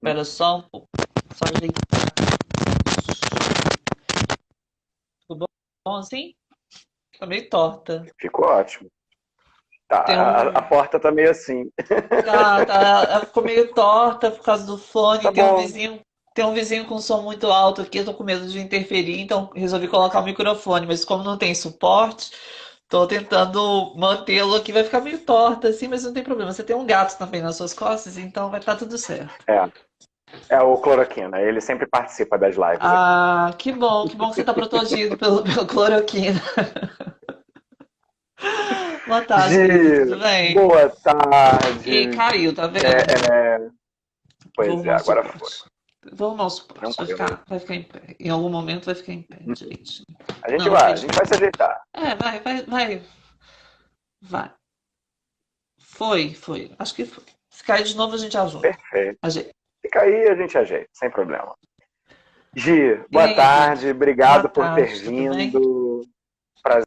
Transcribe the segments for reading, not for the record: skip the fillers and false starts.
Espera só um pouco. Só ajeitar. Ficou bom assim? Tá meio torta. Ficou ótimo. Tá, Tem a um. porta tá meio assim. Ela ficou meio torta por causa do fone. Tá bom. Tem um vizinho com som muito alto aqui. Eu tô com medo de interferir, então resolvi colocar o microfone. Mas como não tem suporte, tô tentando mantê-lo aqui. Vai ficar meio torta assim, mas não tem problema. Você tem um gato também nas suas costas, então vai estar tudo certo. É, é o cloroquina. Ele sempre participa das lives aqui. Ah, que bom que você tá protegido pelo cloroquina. Boa tarde, querido. Tudo Gi, bem? boa E tarde. caiu, tá É, vendo? Vou pois é, arrumar um agora foi. suporte. Vou arrumar um Não suporte. caiu. Vai ficar em pé. Em algum momento vai ficar em pé, direitinho. Não, A fica de gente pé. vai se ajeitar. É, vai. Foi. Acho que foi. Se cair de novo, a gente ajuda. Perfeito. Ajeita. Fica aí, a gente ajeita, sem problema. Gi, E boa aí, Pedro? tarde, Boa obrigado por ter tarde, tudo bem? vindo. Prazer.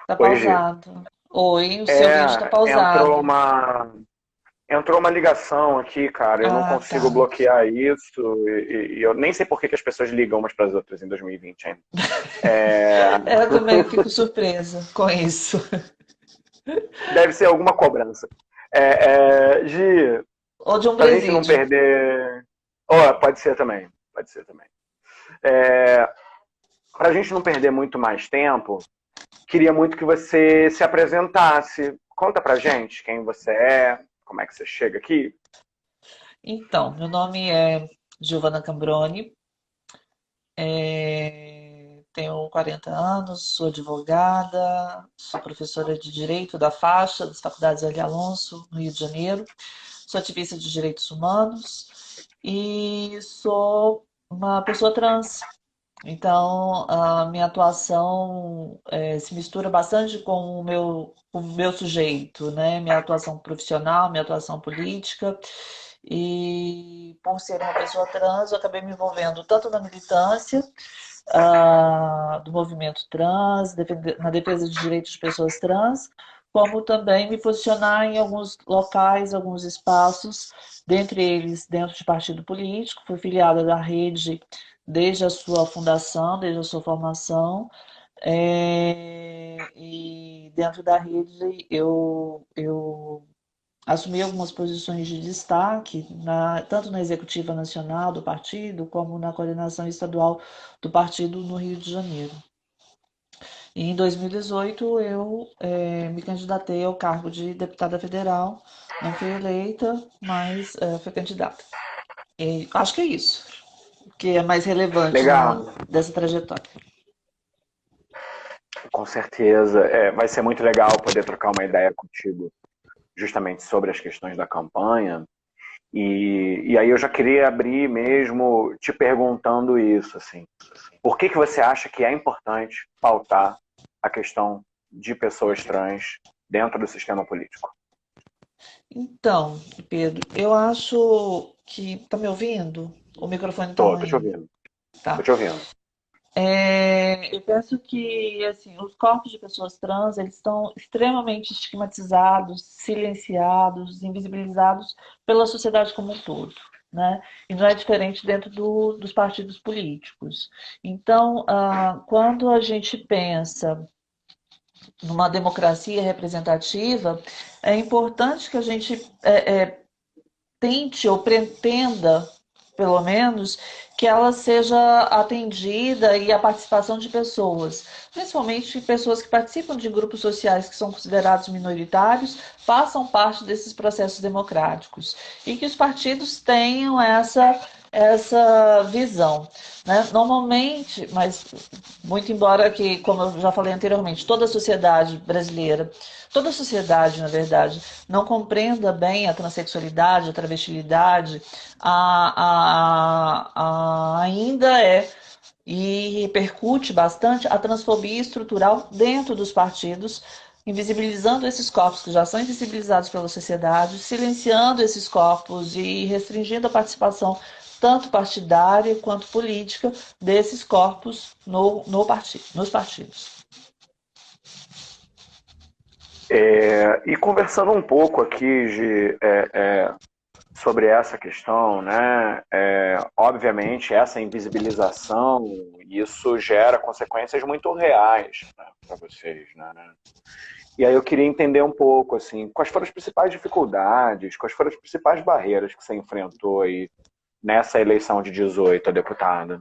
Tá Oi, Gi. pausado. Oi, o seu vídeo tá É, pausado. entrou uma ligação aqui, cara. Eu não Ah, consigo tá. bloquear isso e eu nem sei por que que as pessoas ligam umas para as outras em 2020 ainda. É, Eu também fico surpresa com isso. deve ser alguma cobrança. Gi, Ou de um pra gente não presídio. perder. Oh, pode ser também. Pode ser também. É, pra gente não perder muito mais tempo, queria muito que você se apresentasse. Conta pra gente quem você é, como é que você chega aqui. Então, meu nome é Giovanna Cambroni, tenho 40 anos, sou advogada, sou professora de Direito da Faixa, das Faculdades Ali Alonso, no Rio de Janeiro, sou ativista de direitos humanos e sou uma pessoa trans. Então, a minha atuação se mistura bastante com o meu sujeito, né? Minha atuação profissional, minha atuação política. E por ser uma pessoa trans, eu acabei me envolvendo tanto na militância do movimento trans, na defesa de direitos de pessoas trans, como também me posicionar em alguns locais, alguns espaços, dentre eles dentro de partido político. Fui filiada da rede desde a sua fundação, desde a sua formação. E dentro da rede eu assumi algumas posições de destaque, tanto na executiva nacional do partido, como na coordenação estadual do partido no Rio de Janeiro. E em 2018 eu me candidatei ao cargo de deputada federal, não fui eleita, mas fui candidata. E acho que é isso, que é mais relevante Legal, dessa trajetória. com certeza. Vai ser muito legal poder trocar uma ideia contigo justamente sobre as questões da campanha. E aí eu já queria abrir mesmo te perguntando isso, assim. Por que você acha que é importante pautar a questão de pessoas trans dentro do sistema político? Então, Pedro, eu acho que. Tá me ouvindo? O microfone tá Tô te ruim. ouvindo, tô Tá. te ouvindo. Eu penso que assim, os corpos de pessoas trans eles estão extremamente estigmatizados, silenciados, invisibilizados pela sociedade como um todo, né? E não é diferente dentro dos partidos políticos. Então, quando a gente pensa numa democracia representativa, é importante que a gente tente ou pretenda, pelo menos, que ela seja atendida e a participação de pessoas, principalmente pessoas que participam de grupos sociais que são considerados minoritários, façam parte desses processos democráticos e que os partidos tenham essa visão, né? Normalmente, mas muito embora que, como eu já falei anteriormente, toda a sociedade brasileira, toda a sociedade, na verdade, não compreenda bem a transexualidade, a travestilidade, ainda é e repercute bastante a transfobia estrutural dentro dos partidos, invisibilizando esses corpos que já são invisibilizados pela sociedade, silenciando esses corpos e restringindo a participação tanto partidária quanto política desses corpos nos partidos. E conversando um pouco aqui sobre essa questão, né? Obviamente, essa invisibilização, isso gera consequências muito reais, né, para vocês, né? E aí eu queria entender um pouco, assim, quais foram as principais dificuldades, quais foram as principais barreiras que você enfrentou aí nessa eleição de 18 a deputada?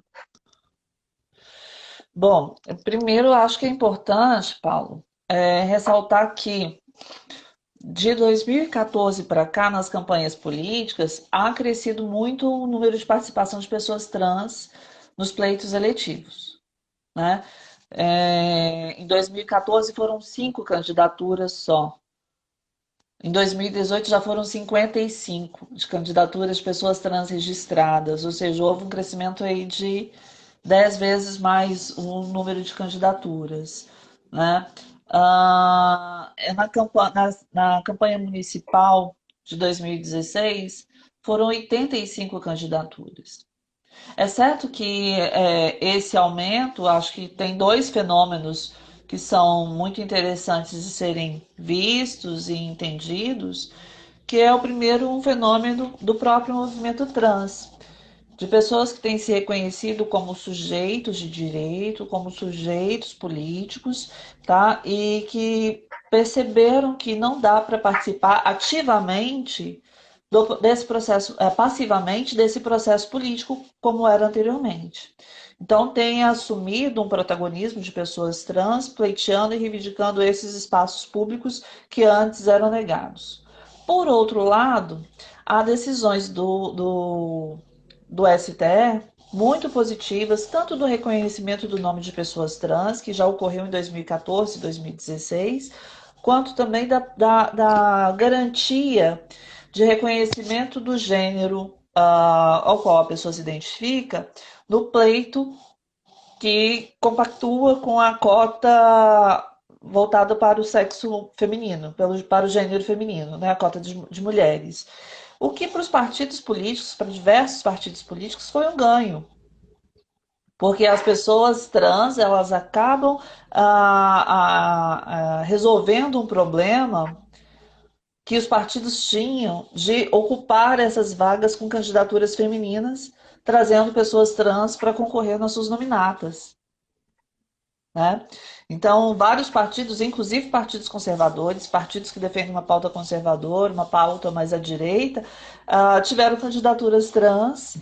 Bom, primeiro eu acho que é importante, Paulo, ressaltar que de 2014 para cá, nas campanhas políticas, há crescido muito o número de participação de pessoas trans nos pleitos eletivos, né? Em 2014 foram 5 candidaturas só. Em 2018 já foram 55 de candidaturas de pessoas trans registradas, ou seja, houve um crescimento aí de 10 vezes mais o número de candidaturas, né? Na campanha municipal de 2016 foram 85 candidaturas. É certo que esse aumento, acho que tem dois fenômenos que são muito interessantes de serem vistos e entendidos, que é o primeiro um fenômeno do próprio movimento trans, de pessoas que têm se reconhecido como sujeitos de direito, como sujeitos políticos, tá? E que perceberam que não dá para participar ativamente desse processo, passivamente desse processo político como era anteriormente. Então, tem assumido um protagonismo de pessoas trans, pleiteando e reivindicando esses espaços públicos que antes eram negados. Por outro lado, há decisões do STE muito positivas, tanto do reconhecimento do nome de pessoas trans, que já ocorreu em 2014 e 2016, quanto também da garantia de reconhecimento do gênero ao qual a pessoa se identifica no pleito que compactua com a cota voltada para o sexo feminino, para o gênero feminino, né, a cota de mulheres. O que para os partidos políticos, para diversos partidos políticos, foi um ganho. Porque as pessoas trans, elas acabam resolvendo um problema que os partidos tinham de ocupar essas vagas com candidaturas femininas, trazendo pessoas trans para concorrer nas suas nominatas. Né? Então, vários partidos, inclusive partidos conservadores, partidos que defendem uma pauta conservadora, uma pauta mais à direita, tiveram candidaturas trans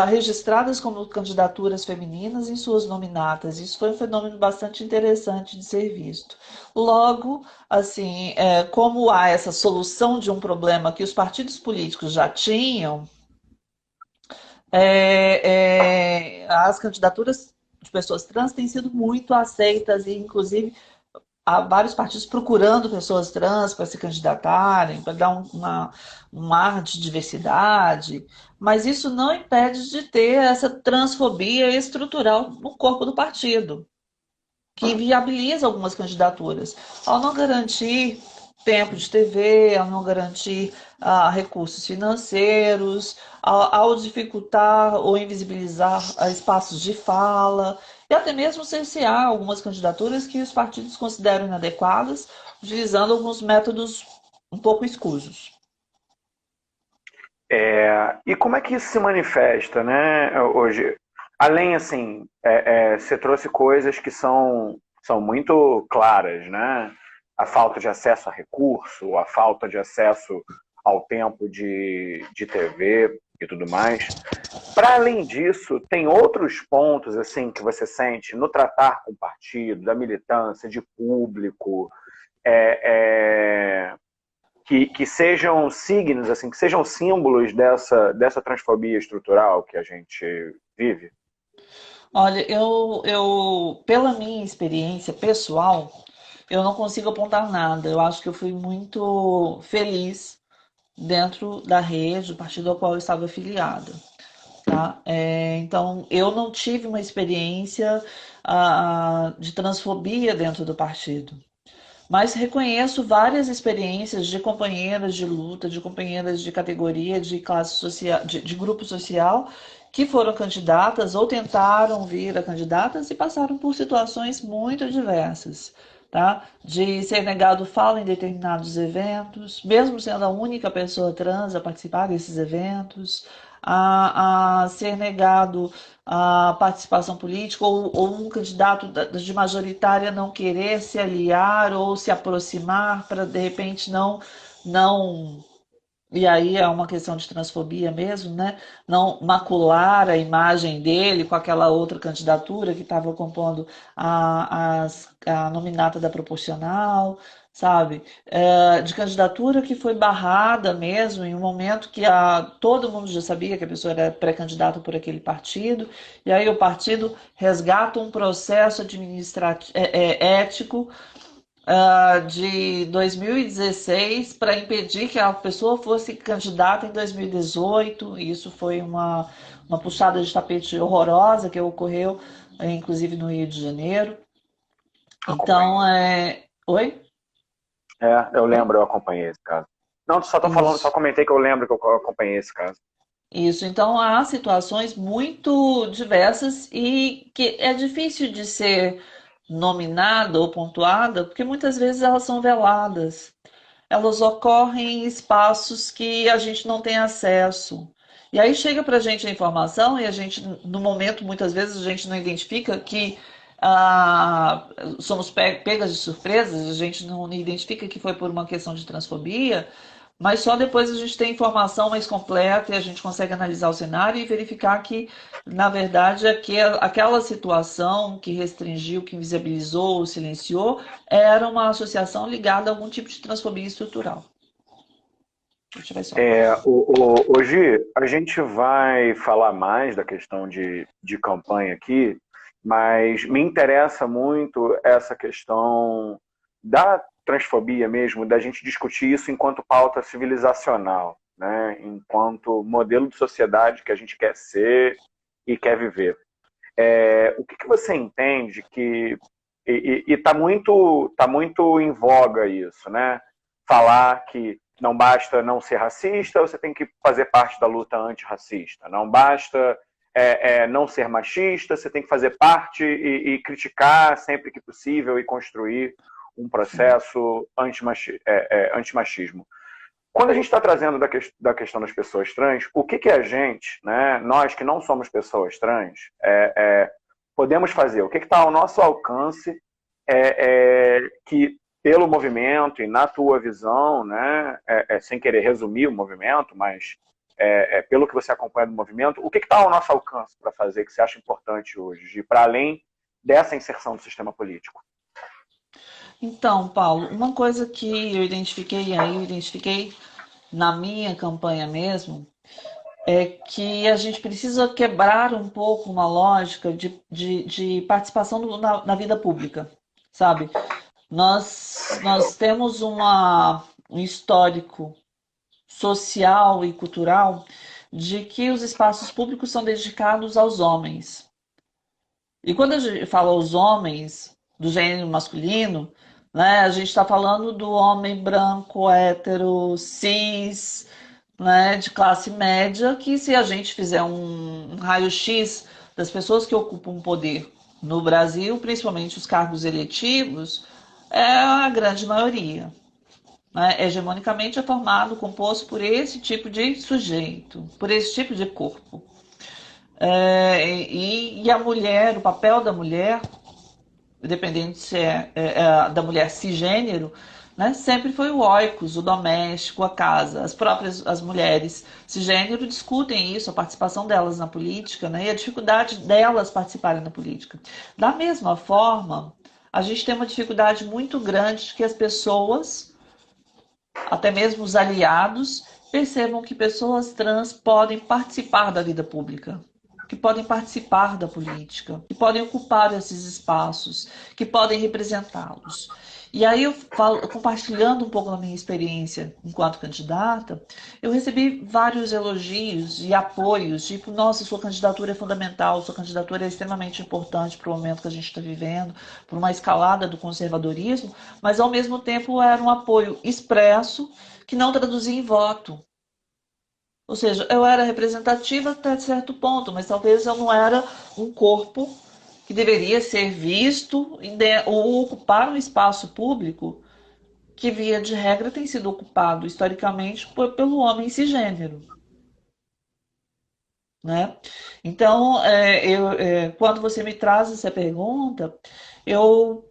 registradas como candidaturas femininas em suas nominatas. Isso foi um fenômeno bastante interessante de ser visto. Logo, assim, como há essa solução de um problema que os partidos políticos já tinham, as candidaturas de pessoas trans têm sido muito aceitas e, inclusive, há vários partidos procurando pessoas trans para se candidatarem, para dar um ar de diversidade, mas isso não impede de ter essa transfobia estrutural no corpo do partido, que inviabiliza algumas candidaturas, ao não garantir tempo de TV, ao não garantir recursos financeiros, ao dificultar ou invisibilizar espaços de fala, e até mesmo cercear algumas candidaturas que os partidos consideram inadequadas, utilizando alguns métodos um pouco escusos. E como é que isso se manifesta, né, hoje? Além, assim, você trouxe coisas que são muito claras, né? A falta de acesso a recurso, a falta de acesso ao tempo de TV e tudo mais. Para além disso, tem outros pontos assim que você sente no tratar com o partido, da militância, de público, é, é, que sejam signos, assim, que sejam símbolos dessa transfobia estrutural que a gente vive? Olha, pela minha experiência pessoal, eu não consigo apontar nada. Eu acho que eu fui muito feliz dentro da rede, do partido ao qual eu estava afiliada. Tá? Então, eu não tive uma experiência de transfobia dentro do partido, mas reconheço várias experiências de companheiras de luta, de companheiras de categoria, de classe social, de grupo social, que foram candidatas ou tentaram vir a candidatas e passaram por situações muito diversas. Tá? De ser negado fala em determinados eventos, mesmo sendo a única pessoa trans a participar desses eventos, a ser negado a participação política ou um candidato de majoritária não querer se aliar ou se aproximar para de repente não e aí é uma questão de transfobia mesmo, né? Não macular a imagem dele com aquela outra candidatura que estava compondo a nominata da proporcional, sabe? De candidatura que foi barrada mesmo em um momento que todo mundo já sabia que a pessoa era pré-candidata por aquele partido, e aí o partido resgata um processo administrativo, ético de 2016 para impedir que a pessoa fosse candidata em 2018. Isso foi uma puxada de tapete horrorosa que ocorreu, inclusive no Rio de Janeiro. Então, Acompanhei. Oi? Eu Oi? lembro, eu acompanhei esse caso. Não, só tô falando, só Isso. comentei que eu lembro que eu acompanhei esse caso. Isso, então há situações muito diversas e que é difícil de ser nominada ou pontuada, porque muitas vezes elas são veladas. Elas ocorrem em espaços que a gente não tem acesso. E aí chega para a gente a informação e a gente, no momento, muitas vezes a gente não identifica que somos pegas de surpresas, a gente não identifica que foi por uma questão de transfobia, mas só depois a gente tem informação mais completa e a gente consegue analisar o cenário e verificar que, na verdade, aquela situação que restringiu, que invisibilizou, silenciou, era uma associação ligada a algum tipo de transfobia estrutural. Deixa eu ver só. Hoje a gente vai falar mais da questão de campanha aqui, mas me interessa muito essa questão da transfobia mesmo, da gente discutir isso enquanto pauta civilizacional, né? Enquanto modelo de sociedade que a gente quer ser e quer viver. O que você entende que e tá muito em voga isso, né? Falar que não basta não ser racista, você tem que fazer parte da luta antirracista. Não basta não ser machista, você tem que fazer parte e criticar sempre que possível e construir um Sim. processo antimachismo. Quando a gente está trazendo da questão das pessoas trans, o que a gente, né, nós que não somos pessoas trans, podemos fazer? O que está ao nosso alcance que, pelo movimento e na tua visão, né, sem querer resumir o movimento, mas pelo que você acompanha do movimento, o que está ao nosso alcance para fazer que você acha importante hoje, de para além dessa inserção do sistema político? Então, Paulo, uma coisa que eu identifiquei na minha campanha mesmo, é que a gente precisa quebrar um pouco uma lógica de participação na vida pública, sabe? Nós temos um histórico social e cultural de que os espaços públicos são dedicados aos homens. E quando a gente fala aos homens do gênero masculino, né, a gente está falando do homem branco, hétero, cis, né, de classe média, que se a gente fizer um raio-x das pessoas que ocupam poder no Brasil, principalmente os cargos eletivos, é a grande maioria. Né? Hegemonicamente é formado, composto por esse tipo de sujeito, por esse tipo de corpo. E a mulher, o papel da mulher, dependendo se da mulher cisgênero, né, sempre foi o oikos, o doméstico, a casa. As mulheres cisgênero discutem isso, a participação delas na política, né, e a dificuldade delas participarem da política. Da mesma forma, a gente tem uma dificuldade muito grande de que as pessoas até mesmo os aliados, percebam que pessoas trans podem participar da vida pública, que podem participar da política, que podem ocupar esses espaços, que podem representá-los. E aí eu falo, compartilhando um pouco da minha experiência enquanto candidata, eu recebi vários elogios e apoios, tipo, nossa, sua candidatura é fundamental, sua candidatura é extremamente importante para o momento que a gente está vivendo, por uma escalada do conservadorismo, mas ao mesmo tempo era um apoio expresso que não traduzia em voto. Ou seja, eu era representativa até certo ponto, mas talvez eu não era um corpo que deveria ser visto ou ocupar um espaço público que, via de regra, tem sido ocupado historicamente pelo homem cisgênero. Né? Então, quando você me traz essa pergunta, eu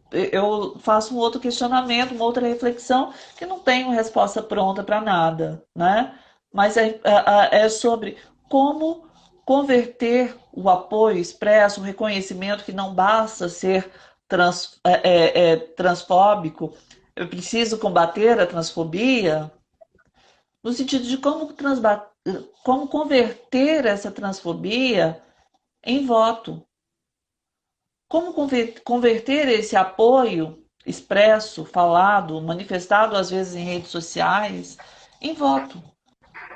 faço um outro questionamento, uma outra reflexão, que não tenho resposta pronta para nada, né? Mas é sobre como converter o apoio expresso, o reconhecimento que não basta ser transfóbico, eu preciso combater a transfobia, no sentido de como converter essa transfobia em voto. Como converter esse apoio expresso, falado, manifestado às vezes em redes sociais, em voto.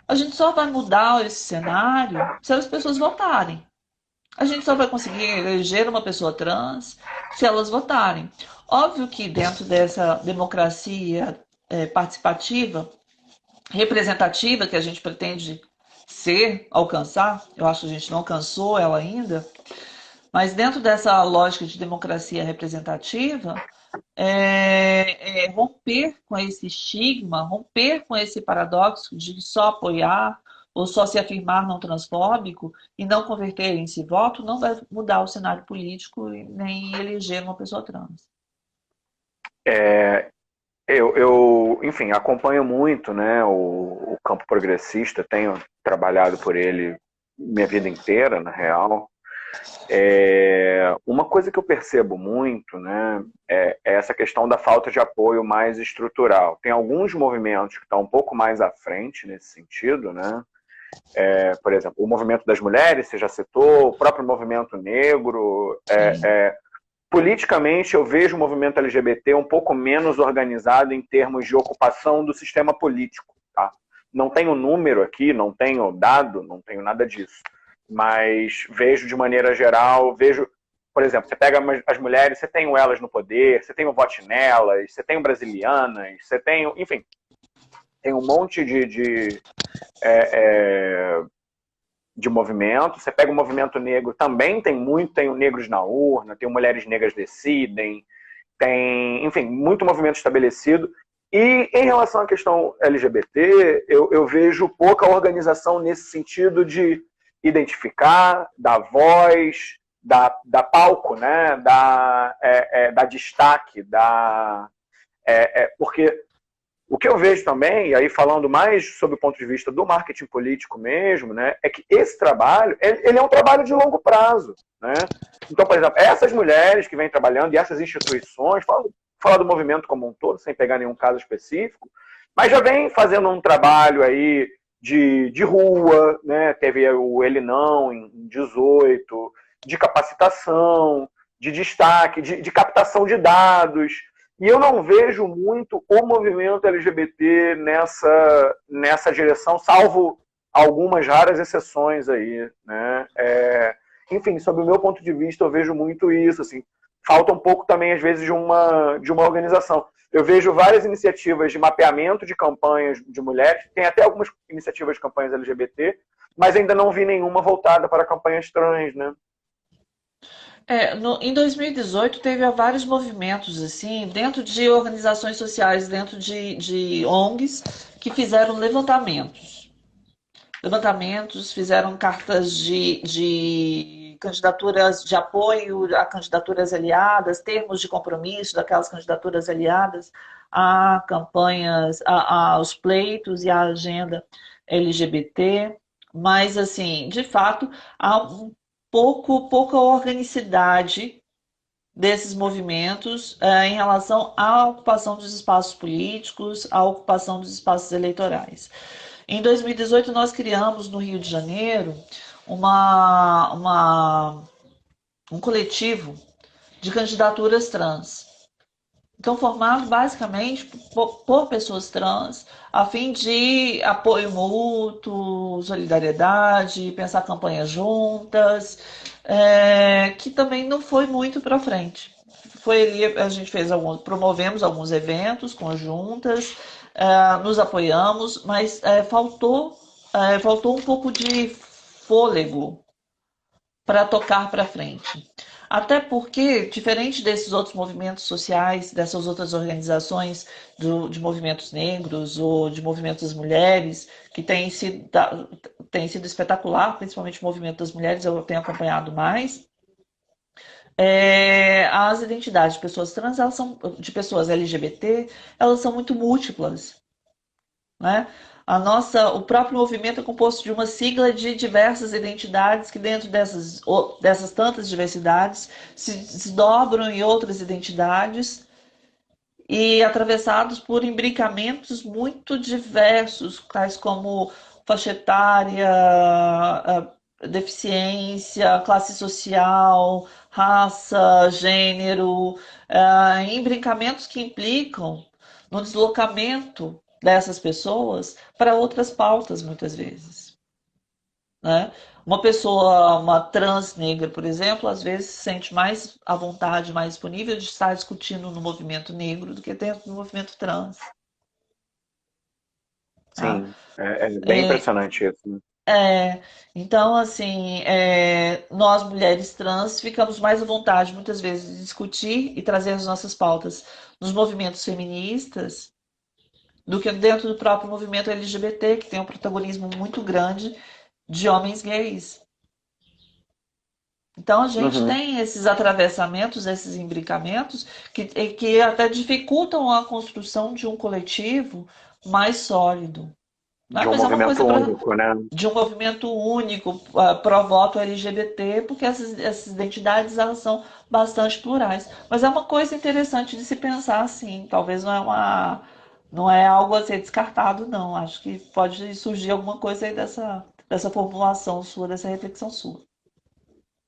A gente só vai mudar esse cenário se as pessoas votarem. A gente só vai conseguir eleger uma pessoa trans se elas votarem. Óbvio que dentro dessa democracia participativa, representativa que a gente pretende alcançar, eu acho que a gente não alcançou ela ainda, mas dentro dessa lógica de democracia representativa, romper com esse estigma, romper com esse paradoxo de só apoiar ou só se afirmar não transfóbico e não converter em si voto, não vai mudar o cenário político nem eleger uma pessoa trans. É, enfim, acompanho muito, né, o campo progressista, tenho trabalhado por ele minha vida inteira, na real. Uma coisa que eu percebo muito, né, é essa questão da falta de apoio mais estrutural. Tem alguns movimentos que estão um pouco mais à frente nesse sentido, né? Por exemplo, o movimento das mulheres, você já citou, o próprio movimento negro. Politicamente, eu vejo o movimento LGBT um pouco menos organizado em termos de ocupação do sistema político. Tá? Não tenho número aqui, não tenho dado, não tenho nada disso. Mas vejo de maneira geral, por exemplo, você pega as mulheres, você tem elas no poder, você tem o Vote Nelas, você tem o Brasilianas, você tem, enfim, tem um monte de movimento. Você pega o movimento negro, também tem o Negros na Urna, tem o Mulheres Negras Decidem, tem, enfim, muito movimento estabelecido. E em relação à questão LGBT, eu vejo pouca organização nesse sentido de identificar, dar voz, dar palco, né? Dar destaque, porque o que eu vejo também, e aí falando mais sobre o ponto de vista do marketing político mesmo, né, é que esse trabalho, ele é um trabalho de longo prazo. Né? Então, por exemplo, essas mulheres que vêm trabalhando e essas instituições, falar do movimento como um todo, sem pegar nenhum caso específico, mas já vem fazendo um trabalho aí de rua, né? Teve o Ele Não em 18, de capacitação, de destaque, de captação de dados. E eu não vejo muito o movimento LGBT nessa direção, salvo algumas raras exceções aí, né? Enfim, sob o meu ponto de vista, eu vejo muito isso, assim. Falta um pouco também, às vezes, de uma organização. Eu vejo várias iniciativas de mapeamento de campanhas de mulheres, tem até algumas iniciativas de campanhas LGBT, mas ainda não vi nenhuma voltada para campanhas trans, né? Em 2018 teve vários movimentos assim, dentro de organizações sociais, dentro de ONGs, que fizeram levantamentos, fizeram cartas de candidaturas de apoio a candidaturas aliadas, termos de compromisso daquelas candidaturas aliadas a campanhas, aos pleitos e à agenda LGBT. Mas, assim, de fato, há pouca organicidade desses movimentos em relação à ocupação dos espaços políticos, à ocupação dos espaços eleitorais. Em 2018, nós criamos no Rio de Janeiro um coletivo de candidaturas trans. Então, formado basicamente por pessoas trans, a fim de apoio mútuo, solidariedade, pensar campanhas juntas, que também não foi muito para frente. Foi ali, a gente promovemos alguns eventos conjuntas, nos apoiamos, mas faltou um pouco de fôlego para tocar para frente. Até porque, diferente desses outros movimentos sociais, dessas outras organizações de movimentos negros ou de movimentos das mulheres, que tem sido espetacular, principalmente o movimento das mulheres, eu tenho acompanhado mais, as identidades de pessoas trans, de pessoas LGBT, elas são muito múltiplas, né? O próprio movimento é composto de uma sigla de diversas identidades que dentro dessas tantas diversidades se dobram em outras identidades e atravessados por imbricamentos muito diversos, tais como faixa etária, deficiência, classe social, raça, gênero, imbricamentos que implicam no deslocamento dessas pessoas para outras pautas, muitas vezes, né? Uma trans negra, por exemplo, às vezes se sente mais à vontade, mais disponível de estar discutindo no movimento negro do que dentro do movimento trans. Tá? Sim, é bem impressionante isso, né? Então, assim, nós mulheres trans ficamos mais à vontade, muitas vezes, de discutir e trazer as nossas pautas nos movimentos feministas do que dentro do próprio movimento LGBT, que tem um protagonismo muito grande de homens gays. Então a gente Uhum. tem esses atravessamentos, esses imbricamentos, que até dificultam a construção de um coletivo mais sólido. Né? De um Mas é uma movimento coisa único, né? de um movimento único, pró-voto LGBT, porque essas identidades elas são bastante plurais. Mas é uma coisa interessante de se pensar assim. Talvez não é algo a ser descartado, não. Acho que pode surgir alguma coisa aí dessa formulação sua, dessa reflexão sua.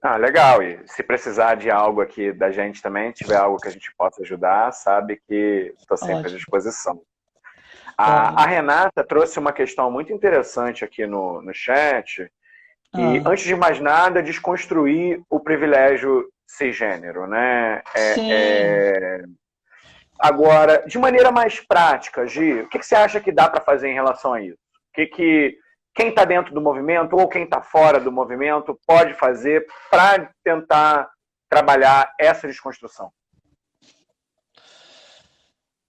Ah, legal. E se precisar de algo aqui da gente também, tiver algo que a gente possa ajudar, sabe que estou sempre à Ótimo. disposição. A Ótimo. Renata trouxe uma questão muito interessante aqui no chat, e Ah, antes de mais nada, desconstruir o privilégio cisgênero, né? sim. Agora, de maneira mais prática, Gi, o que você acha que dá para fazer em relação a isso? Quem está dentro do movimento ou quem está fora do movimento pode fazer para tentar trabalhar essa desconstrução?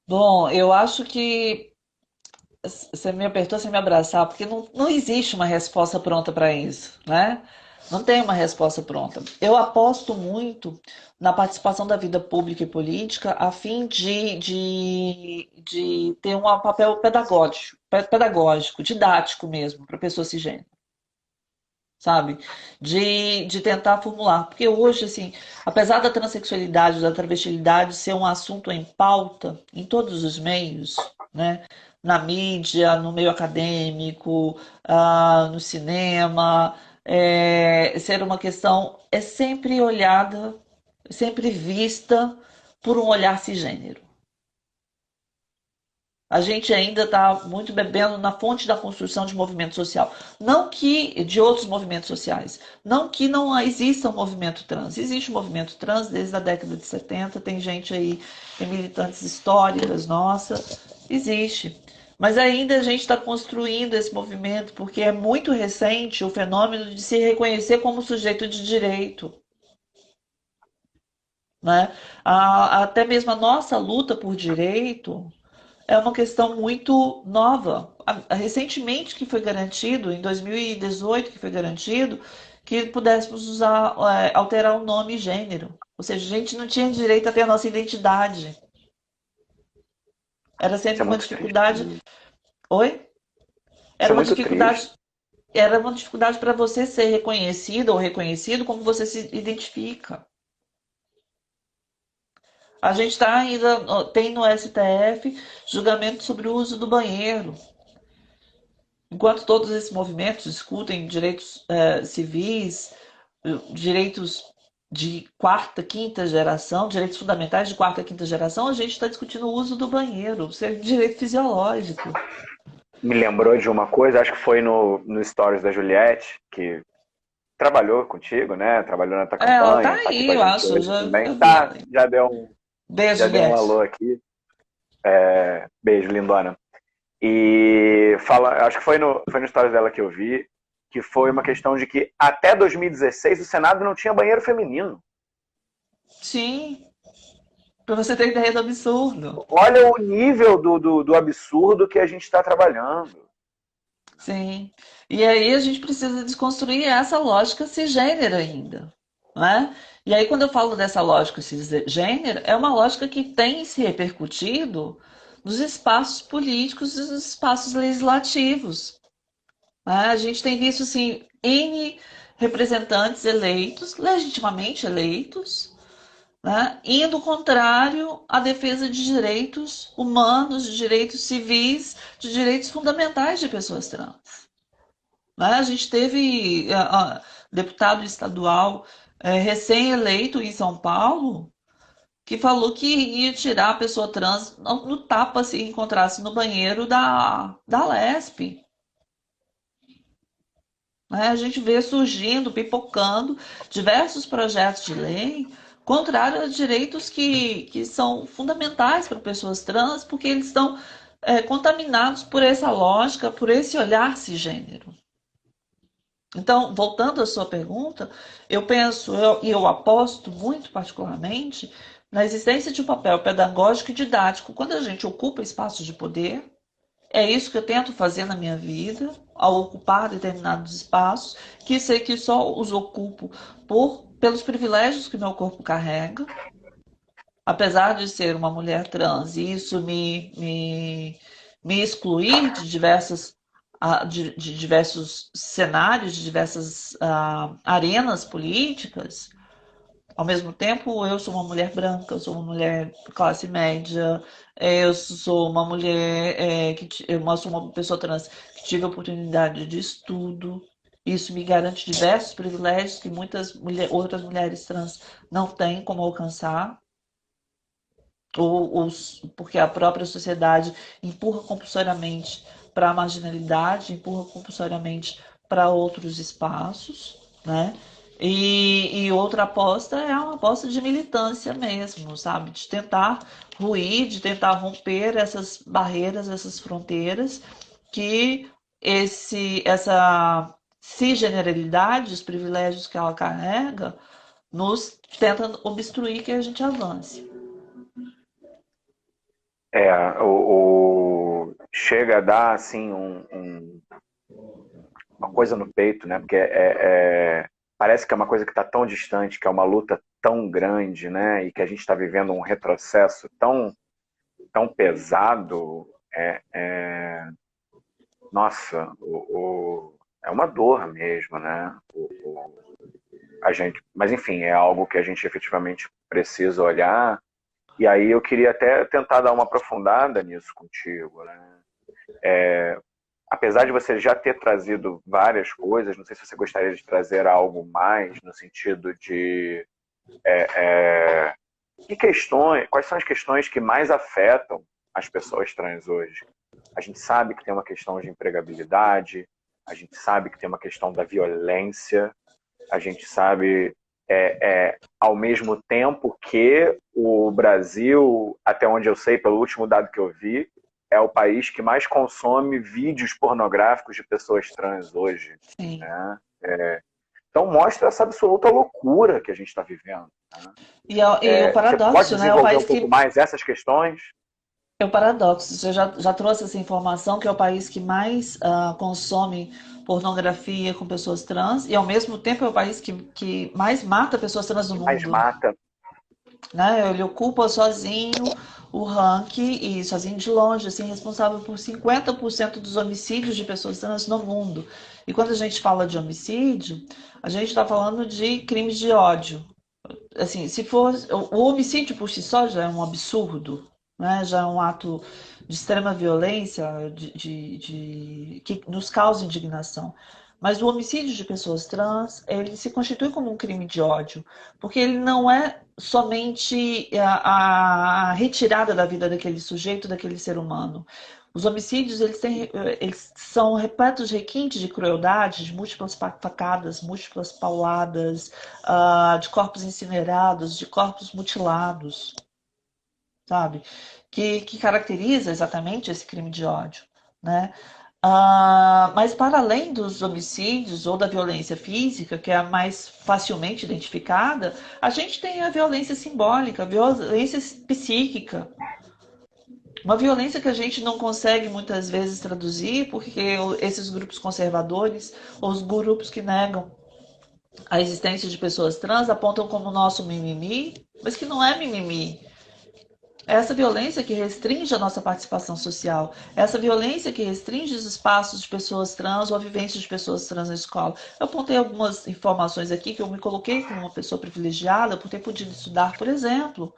Bom, eu acho que você me apertou sem me abraçar, porque não existe uma resposta pronta para isso, né? Não tem uma resposta pronta. Eu aposto muito na participação da vida pública e política a fim de ter um papel pedagógico, didático mesmo, para pessoas cisgêneras, sabe? De tentar formular. Porque hoje, assim, apesar da transexualidade, da travestilidade ser um assunto em pauta em todos os meios, né? Na mídia, no meio acadêmico, no cinema, ser uma questão é sempre olhada, sempre vista por um olhar cisgênero. A gente ainda está muito bebendo na fonte da construção de movimento social. Não que de outros movimentos sociais. Não que não exista um movimento trans. Existe um movimento trans desde a década de 70. Tem gente aí, tem militantes históricas, nossa. Existe. Mas ainda a gente está construindo esse movimento porque é muito recente o fenômeno de se reconhecer como sujeito de direito. Né? Até mesmo a nossa luta por direito é uma questão muito nova. Recentemente que foi garantido, em 2018 que foi garantido, que pudéssemos alterar o nome e gênero. Ou seja, a gente não tinha direito a ter a nossa identidade. Era Isso sempre é uma muito triste, dificuldade. né? Oi? Isso Era é uma muito triste. dificuldade. Era uma dificuldade para você ser reconhecido ou reconhecido como você se identifica. A gente está ainda, tem no STF julgamento sobre o uso do banheiro. Enquanto todos esses movimentos discutem direitos civis, direitos de quarta, quinta geração, direitos fundamentais de quarta, quinta geração, a gente está discutindo o uso do banheiro, isso é direito fisiológico. Me lembrou de uma coisa, acho que foi no Stories da Juliette, que trabalhou contigo, né? Trabalhou na tua Ela tá campanha, tá aqui com aí, a eu gente acho, hoje também. eu vi ela Tá, aí. já Beijo, deu um Juliette. alô aqui. Beijo, lindona. E fala, acho que foi no Stories dela que eu vi, que foi uma questão de que até 2016 o Senado não tinha banheiro feminino. Sim, para você ter ideia do absurdo. Olha o nível do absurdo que a gente está trabalhando. Sim. E aí a gente precisa desconstruir essa lógica cisgênera ainda, né? E aí quando eu falo dessa lógica cisgênera, é uma lógica que tem se repercutido nos espaços políticos e nos espaços legislativos, né? A gente tem visto assim N representantes eleitos, legitimamente eleitos, né, indo contrário à defesa de direitos humanos, de direitos civis, de direitos fundamentais de pessoas trans. Né? A gente teve deputado estadual recém-eleito em São Paulo que falou que ia tirar a pessoa trans no tapa se encontrasse no banheiro da Lesp. Né? A gente vê surgindo, pipocando diversos projetos de lei contrários a direitos que são fundamentais para pessoas trans, porque eles estão contaminados por essa lógica, por esse olhar cisgênero. Então, voltando à sua pergunta, eu penso e eu aposto muito particularmente na existência de um papel pedagógico e didático quando a gente ocupa espaços de poder. É isso que eu tento fazer na minha vida, ao ocupar determinados espaços, que sei que só os ocupo pelos privilégios que meu corpo carrega, apesar de ser uma mulher trans, e isso me excluir de de diversos cenários, de diversas arenas políticas. Ao mesmo tempo, eu sou uma mulher branca, eu sou uma mulher classe média, eu sou uma mulher eu sou uma pessoa trans que tive a oportunidade de estudo. Isso me garante diversos privilégios que muitas outras mulheres trans não têm como alcançar, ou porque a própria sociedade empurra compulsoriamente para a marginalidade, empurra compulsoriamente para outros espaços, né? E outra aposta é uma aposta de militância mesmo, sabe? De tentar ruir, de tentar romper essas barreiras, essas fronteiras que essa cisgeneralidade, os privilégios que ela carrega, nos tenta obstruir que a gente avance. Chega a dar assim uma coisa no peito, né? Porque parece que é uma coisa que está tão distante, que é uma luta tão grande, né? E que a gente está vivendo um retrocesso tão pesado. Nossa, é uma dor mesmo, né? A gente, mas enfim, é algo que a gente efetivamente precisa olhar. E aí eu queria até tentar dar uma aprofundada nisso contigo, né? Apesar de você já ter trazido várias coisas, não sei se você gostaria de trazer algo mais no sentido de quais são as questões que mais afetam as pessoas trans hoje? A gente sabe que tem uma questão de empregabilidade, a gente sabe que tem uma questão da violência, a gente sabe, ao mesmo tempo que o Brasil, até onde eu sei, pelo último dado que eu vi, é o país que mais consome vídeos pornográficos de pessoas trans hoje. Sim. Né? Então mostra essa absoluta loucura que a gente está vivendo. Né? E o Você pode paradoxo, né? O desenvolver um país pouco que. mais essas questões? É o paradoxo. Você já trouxe essa informação que é o país que mais consome pornografia com pessoas trans e, ao mesmo tempo, é o país que mais mata pessoas trans no Que mais mundo. mata? Né? Ele ocupa sozinho o ranking e sozinho de longe, assim, responsável por 50% dos homicídios de pessoas trans no mundo. E quando a gente fala de homicídio, a gente está falando de crimes de ódio. assim, se for o homicídio por si só já é um absurdo, né? Já é um ato de extrema violência, que nos causa indignação. Mas o homicídio de pessoas trans, ele se constitui como um crime de ódio, porque ele não é somente a retirada da vida daquele sujeito, daquele ser humano. Os homicídios, eles são repletos de requintes de crueldade, de múltiplas facadas, múltiplas pauladas, de corpos incinerados, de corpos mutilados, sabe? Que caracteriza exatamente esse crime de ódio, né? Mas para além dos homicídios ou da violência física, que é a mais facilmente identificada, a gente tem a violência simbólica, a violência psíquica, uma violência que a gente não consegue muitas vezes traduzir, porque esses grupos conservadores, ou os grupos que negam a existência de pessoas trans, apontam como nosso mimimi, mas que não é mimimi. É essa violência que restringe a nossa participação social, é essa violência que restringe os espaços de pessoas trans ou a vivência de pessoas trans na escola. Eu apontei algumas informações aqui que eu me coloquei como uma pessoa privilegiada por ter podido estudar, por exemplo,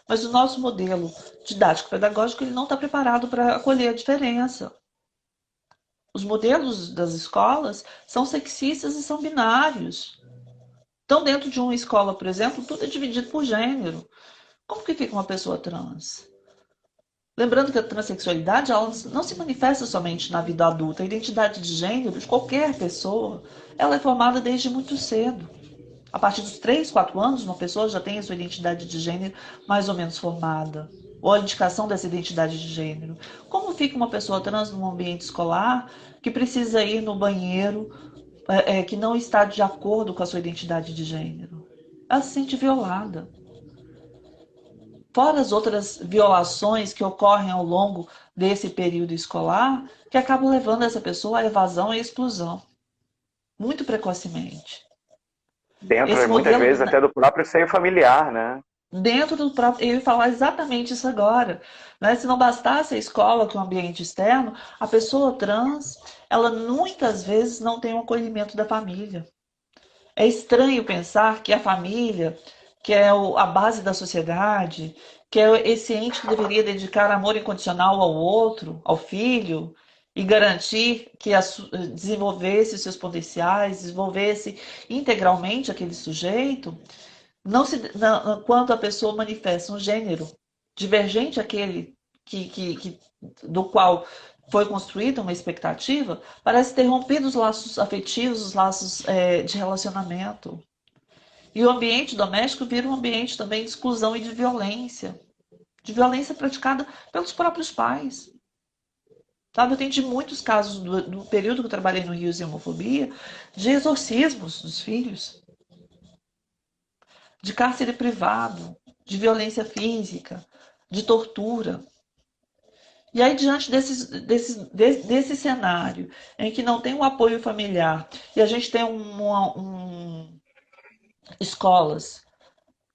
mas o nosso modelo didático-pedagógico ele não está preparado para acolher a diferença. Os modelos das escolas são sexistas e são binários. Então, dentro de uma escola, por exemplo, tudo é dividido por gênero. Como que fica uma pessoa trans? Lembrando que a transexualidade ela não se manifesta somente na vida adulta. A identidade de gênero de qualquer pessoa ela é formada desde muito cedo. A partir dos 3, 4 anos, uma pessoa já tem a sua identidade de gênero mais ou menos formada. Ou a indicação dessa identidade de gênero. Como fica uma pessoa trans num ambiente escolar que precisa ir no banheiro que não está de acordo com a sua identidade de gênero? Ela se sente violada. Fora as outras violações que ocorrem ao longo desse período escolar, que acabam levando essa pessoa à evasão e exclusão, muito precocemente. Esse Dentro, muitas modelo vezes, até do próprio seio familiar, né? dentro do próprio. Eu ia falar exatamente isso agora. Né? Se não bastasse a escola, que é um ambiente externo, a pessoa trans, ela muitas vezes não tem o acolhimento da família. É estranho pensar que a família, que é a base da sociedade, que é esse ente que deveria dedicar amor incondicional ao outro, ao filho, e garantir que desenvolvesse seus potenciais, desenvolvesse integralmente aquele sujeito, quando a pessoa manifesta um gênero divergente àquele do qual foi construída uma expectativa, parece ter rompido os laços afetivos, os laços de relacionamento. E o ambiente doméstico vira um ambiente também de exclusão e de violência praticada pelos próprios pais. Sabe, eu tenho de muitos casos do período que eu trabalhei no Rio de Homofobia, de exorcismos dos filhos, de cárcere privado, de violência física, de tortura. E aí, diante desse cenário, em que não tem um apoio familiar, e a gente tem escolas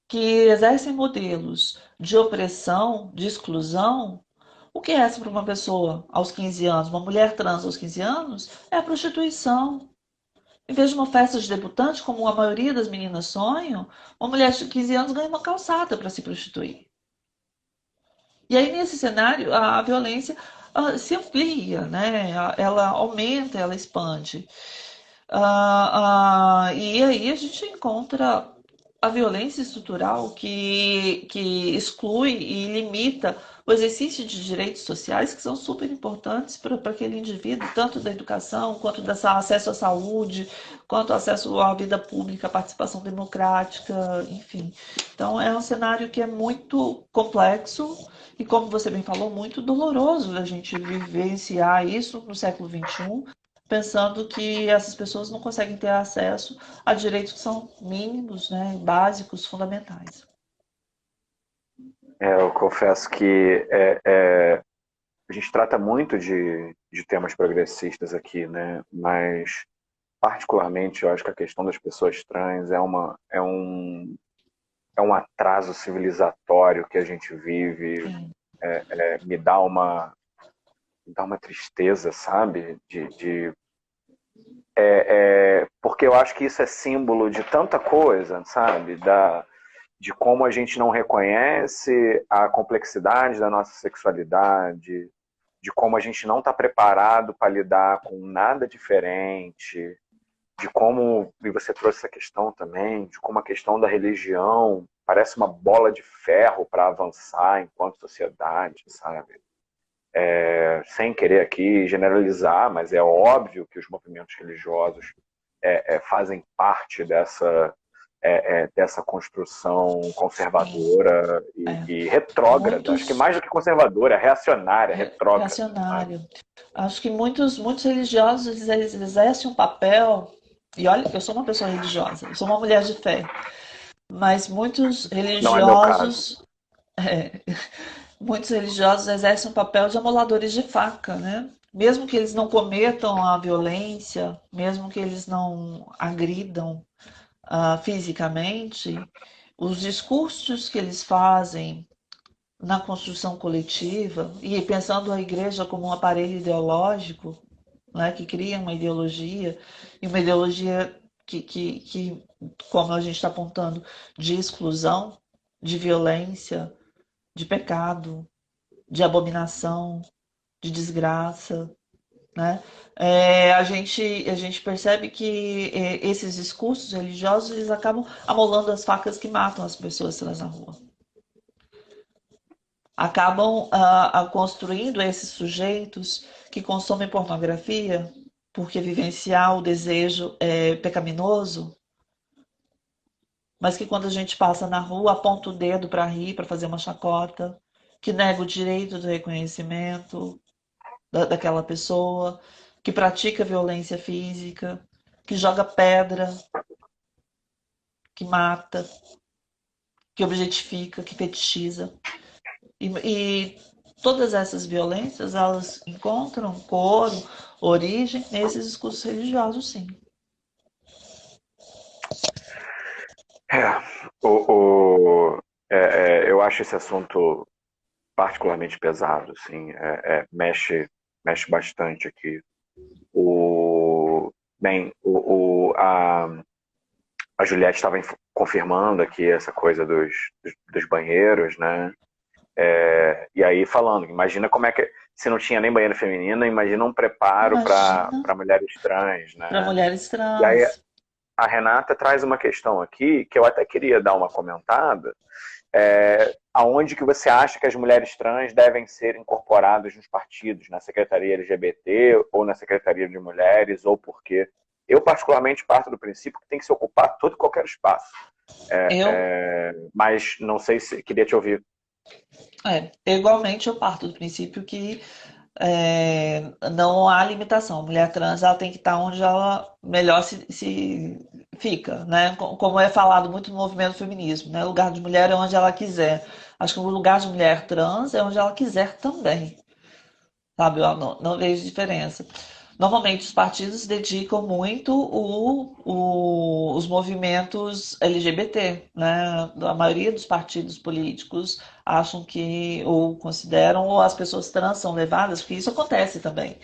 que exercem modelos de opressão, de exclusão, o que é essa para uma pessoa aos 15 anos? Uma mulher trans aos 15 anos é a prostituição. Em vez de uma festa de debutante, como a maioria das meninas sonham, uma mulher de 15 anos ganha uma calçada para se prostituir. E aí, nesse cenário, a violência se amplia, né? Ela aumenta, ela expande. E aí a gente encontra a violência estrutural que exclui e limita o exercício de direitos sociais que são super importantes para aquele indivíduo, tanto da educação, quanto do acesso à saúde, quanto acesso à vida pública, à participação democrática, enfim. Então é um cenário que é muito complexo e, como você bem falou, muito doloroso a gente vivenciar isso no século XXI, pensando que essas pessoas não conseguem ter acesso a direitos que são mínimos, né, básicos, fundamentais. Eu confesso que a gente trata muito de temas progressistas aqui, né? Mas, particularmente, eu acho que a questão das pessoas trans é um atraso civilizatório que a gente vive. Me dá uma tristeza, sabe? Porque eu acho que isso é símbolo de tanta coisa, sabe? de como a gente não reconhece a complexidade da nossa sexualidade, de como a gente não está preparado para lidar com nada diferente, de como, e você trouxe essa questão também, de como a questão da religião parece uma bola de ferro para avançar enquanto sociedade, sabe? Sem querer aqui generalizar, mas é óbvio que os movimentos religiosos fazem parte dessa construção conservadora e retrógrada. Acho que Muitos mais do que conservadora, reacionária, retrógrada. Sabe? reacionário. Acho que muitos religiosos eles exercem um papel. E olha que eu sou uma pessoa religiosa, eu sou uma mulher de fé, mas Não é meu caso. é, muitos religiosos exercem um papel de amoladores de faca, né? Mesmo que eles não cometam a violência, mesmo que eles não agridam fisicamente, os discursos que eles fazem na construção coletiva, e pensando a igreja como um aparelho ideológico, né, que cria uma ideologia, e uma ideologia que como a gente está apontando, de exclusão, de violência, de pecado, de abominação, de desgraça, né? A gente percebe que esses discursos religiosos eles acabam amolando as facas que matam as pessoas trans na rua. Acabam construindo esses sujeitos que consomem pornografia porque vivenciar o desejo é pecaminoso, mas que quando a gente passa na rua aponta o dedo para rir, para fazer uma chacota, que nega o direito do reconhecimento daquela pessoa, que pratica violência física, que joga pedra, que mata, que objetifica, que fetichiza. E todas essas violências, elas encontram coro, origem nesses discursos religiosos, sim. É, eu acho esse assunto particularmente pesado, assim, mexe bastante aqui. Bem, a Juliette estava confirmando aqui essa coisa dos banheiros, né? E aí falando, imagina como é que, se não tinha nem banheiro feminino, imagina um preparo para Imagina mulheres trans, para né? mulheres E aí trans. a Renata traz uma questão aqui que eu até queria dar uma comentada, aonde que você acha que as mulheres trans devem ser incorporadas nos partidos, na Secretaria LGBT ou na Secretaria de Mulheres, ou por quê? Eu, particularmente, parto do princípio que tem que se ocupar todo e qualquer espaço. Eu, Mas não sei se... Queria te ouvir. igualmente, eu parto do princípio que não há limitação. A mulher trans ela tem que estar onde ela melhor se fica, né? Como é falado muito no movimento feminismo, né? O lugar de mulher é onde ela quiser. Acho que o lugar de mulher trans é onde ela quiser também, sabe? Eu não vejo diferença. Normalmente os partidos dedicam muito os movimentos LGBT, né? A maioria dos partidos políticos acham que ou consideram ou as pessoas trans são levadas, porque isso acontece também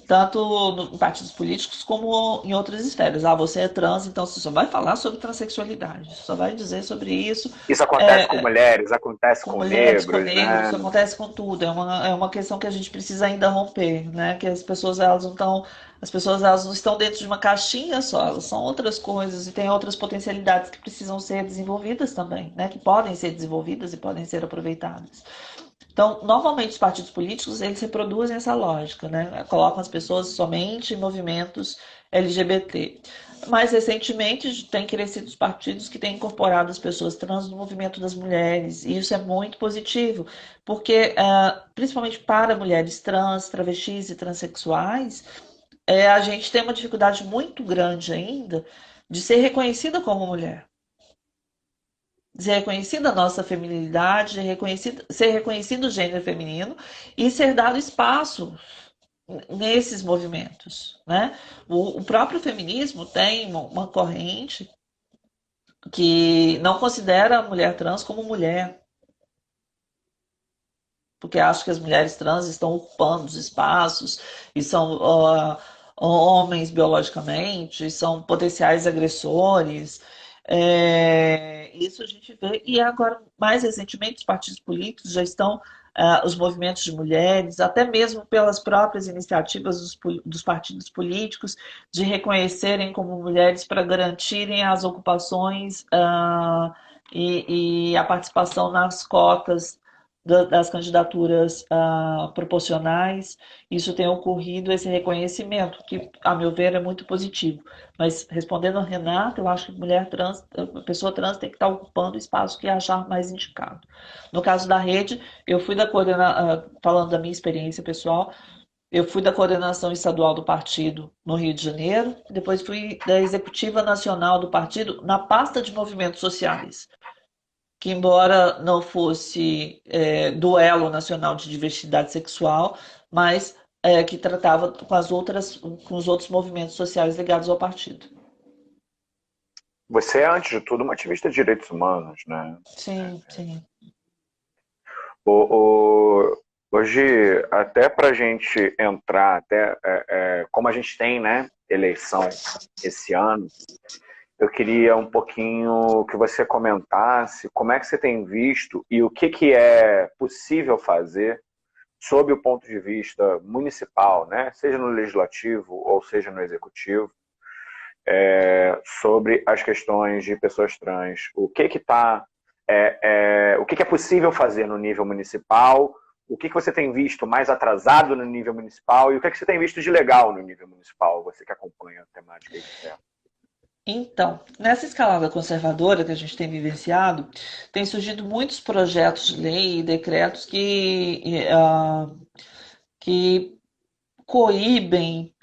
tanto em partidos políticos como em outras esferas. Ah, você é trans, então você só vai falar sobre transexualidade, só vai dizer sobre isso. Isso acontece com É, mulheres, acontece com com mulheres, com negros, negros, né? isso acontece com tudo. É uma questão que a gente precisa ainda romper, né? Que as pessoas elas não estão dentro de uma caixinha só, elas são outras coisas e têm outras potencialidades que precisam ser desenvolvidas também, né? Que podem ser desenvolvidas e podem ser aproveitadas. Então, normalmente os partidos políticos, eles reproduzem essa lógica, né? Colocam as pessoas somente em movimentos LGBT. Mais recentemente, tem crescido os partidos que têm incorporado as pessoas trans no movimento das mulheres, e isso é muito positivo, porque, principalmente para mulheres trans, travestis e transexuais, a gente tem uma dificuldade muito grande ainda de ser reconhecida como mulher. Ser reconhecida a nossa feminilidade, ser reconhecido o gênero feminino e ser dado espaço nesses movimentos, né? O próprio feminismo tem uma corrente que não considera a mulher trans como mulher, porque acha que as mulheres trans estão ocupando os espaços e são homens biologicamente, são potenciais agressores. Isso a gente vê, e agora, mais recentemente, os partidos políticos já estão, os movimentos de mulheres, até mesmo pelas próprias iniciativas dos partidos políticos, de reconhecerem como mulheres para garantirem as ocupações e a participação nas cotas das candidaturas proporcionais. Isso tem ocorrido, esse reconhecimento, que, a meu ver, é muito positivo. Mas, respondendo a Renata, eu acho que mulher trans, a pessoa trans tem que estar ocupando o espaço que achar mais indicado. No caso da rede, eu fui falando da minha experiência pessoal, eu fui da coordenação estadual do partido no Rio de Janeiro, depois fui da executiva nacional do partido na pasta de movimentos sociais, que embora não fosse duelo nacional de diversidade sexual, mas que tratava com os outros movimentos sociais ligados ao partido. Você é, antes de tudo, uma ativista de direitos humanos, né? Sim, sim. Hoje, até para a gente entrar, como a gente tem, né, eleição esse ano, eu queria um pouquinho que você comentasse como é que você tem visto e o que é possível fazer sob o ponto de vista municipal, né, seja no legislativo ou seja no executivo, sobre as questões de pessoas trans. O que é possível fazer no nível municipal? O que você tem visto mais atrasado no nível municipal? E o que você tem visto de legal no nível municipal? Você que acompanha a temática aí de perto. Então, nessa escalada conservadora que a gente tem vivenciado, tem surgido muitos projetos de lei e decretos que coíbem,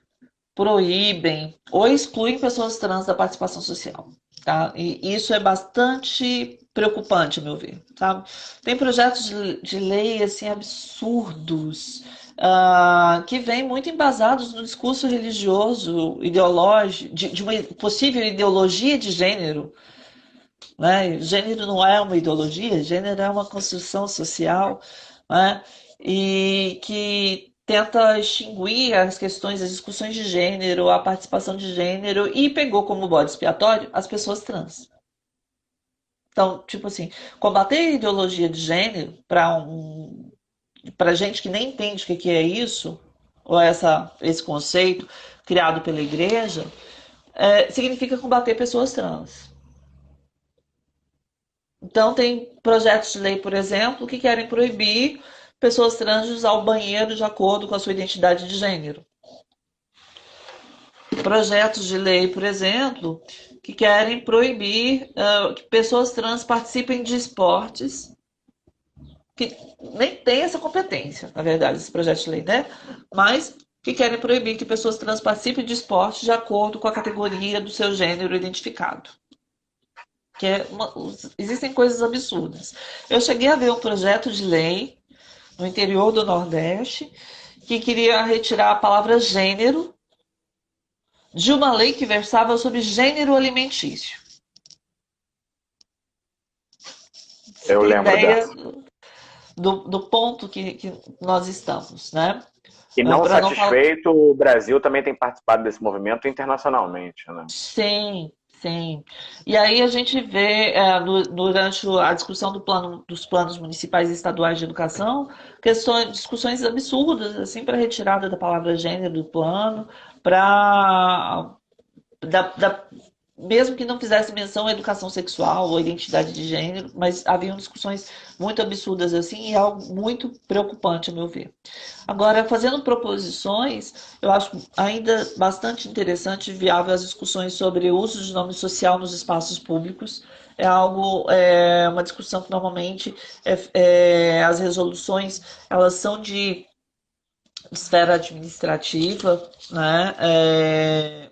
proíbem ou excluem pessoas trans da participação social. Tá? E isso é bastante preocupante, a meu ver. Sabe? Tem projetos de lei assim, absurdos, que vêm muito embasados no discurso religioso, ideológico, de uma possível ideologia de gênero. Né? Gênero não é uma ideologia, gênero é uma construção social, né? E que tenta extinguir as questões, as discussões de gênero, a participação de gênero e pegou como bode expiatório as pessoas trans. Então, tipo assim, combater a ideologia de gênero para gente que nem entende o que é isso, ou esse conceito criado pela igreja, significa combater pessoas trans. Então, tem projetos de lei, por exemplo, que querem proibir pessoas trans de usar o banheiro de acordo com a sua identidade de gênero. Projetos de lei, por exemplo, que querem proibir que pessoas trans participem de esportes que nem têm essa competência, na verdade, esse projeto de lei, né? Mas que querem proibir que pessoas trans participem de esportes de acordo com a categoria do seu gênero identificado. Existem coisas absurdas. Eu cheguei a ver um projeto de lei no interior do Nordeste que queria retirar a palavra gênero de uma lei que versava sobre gênero alimentício. Você Eu tem lembro ideia dessa. do ponto que nós estamos, né? E não Para não falar. satisfeito, o Brasil também tem participado desse movimento internacionalmente, né? Sim, sim. E aí a gente vê, durante a discussão dos planos municipais e estaduais de educação, discussões absurdas, assim, para retirada da palavra gênero do plano, para mesmo que não fizesse menção à educação sexual ou identidade de gênero, mas haviam discussões muito absurdas assim e é algo muito preocupante, a meu ver. Agora, fazendo proposições, eu acho ainda bastante interessante e viável as discussões sobre o uso de nome social nos espaços públicos. Uma discussão que normalmente as resoluções elas são de esfera administrativa, né?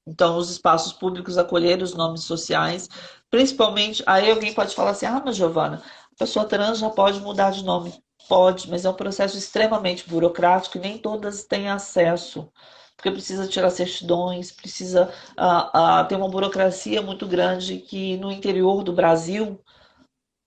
Então, os espaços públicos acolherem os nomes sociais, principalmente. Aí alguém pode falar assim: ah, mas Giovana, a pessoa trans já pode mudar de nome. Pode, mas é um processo extremamente burocrático e nem todas têm acesso. Porque precisa tirar certidões, precisa ter uma burocracia muito grande que no interior do Brasil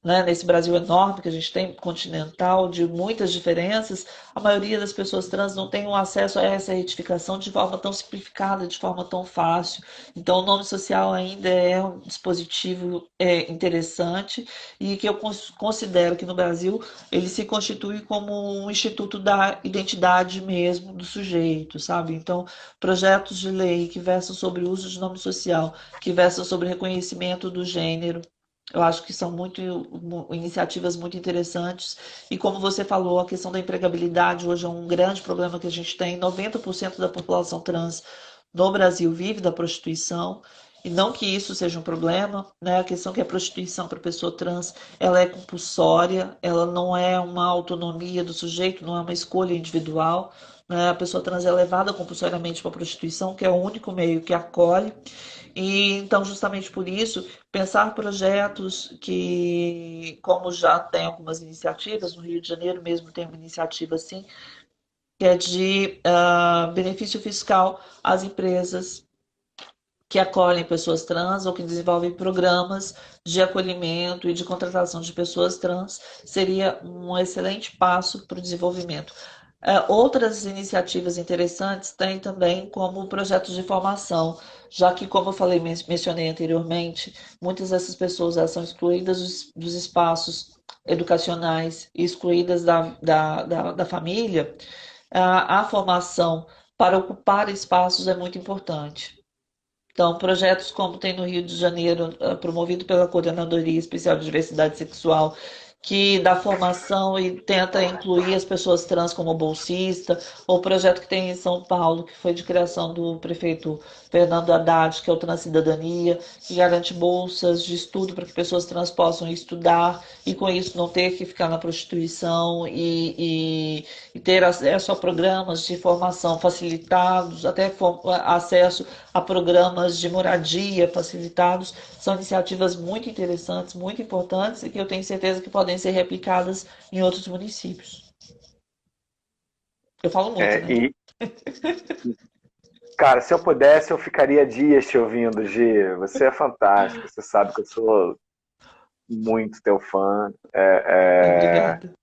né, nesse Brasil enorme que a gente tem, continental, de muitas diferenças, a maioria das pessoas trans não tem um acesso a essa retificação de forma tão simplificada, de forma tão fácil. Então, o nome social ainda é um dispositivo interessante e que eu considero que no Brasil ele se constitui como um instituto da identidade mesmo do sujeito, sabe? Então, projetos de lei que versam sobre o uso de nome social, que versam sobre reconhecimento do gênero, eu acho que são iniciativas muito interessantes. E como você falou, a questão da empregabilidade hoje é um grande problema que a gente tem. 90% da população trans no Brasil vive da prostituição. E não que isso seja um problema, né? A questão é que a prostituição para a pessoa trans, ela é compulsória, ela não é uma autonomia do sujeito, não é uma escolha individual, né? A pessoa trans é levada compulsoriamente para a prostituição, que é o único meio que acolhe. E então, justamente por isso, pensar projetos que, como já tem algumas iniciativas, no Rio de Janeiro mesmo tem uma iniciativa assim, que é de benefício fiscal às empresas que acolhem pessoas trans ou que desenvolvem programas de acolhimento e de contratação de pessoas trans, seria um excelente passo para o desenvolvimento. Outras iniciativas interessantes têm também como projetos de formação, já que, como eu falei, mencionei anteriormente, muitas dessas pessoas são excluídas dos espaços educacionais, excluídas da família. A formação para ocupar espaços é muito importante. Então, projetos como tem no Rio de Janeiro, promovido pela Coordenadoria Especial de Diversidade Sexual, que dá formação e tenta incluir as pessoas trans como bolsista, ou o projeto que tem em São Paulo, que foi de criação do prefeito Fernando Haddad, que é o Transcidadania, que garante bolsas de estudo para que pessoas trans possam estudar e com isso não ter que ficar na prostituição e ter acesso a programas de formação facilitados, até acesso a programas de moradia facilitados, são iniciativas muito interessantes, muito importantes e que eu tenho certeza que podem ser replicadas em outros municípios. Eu falo muito, né? Cara, se eu pudesse, eu ficaria dias te ouvindo, Gi. Você é fantástico, você sabe que eu sou muito teu fã. Obrigada.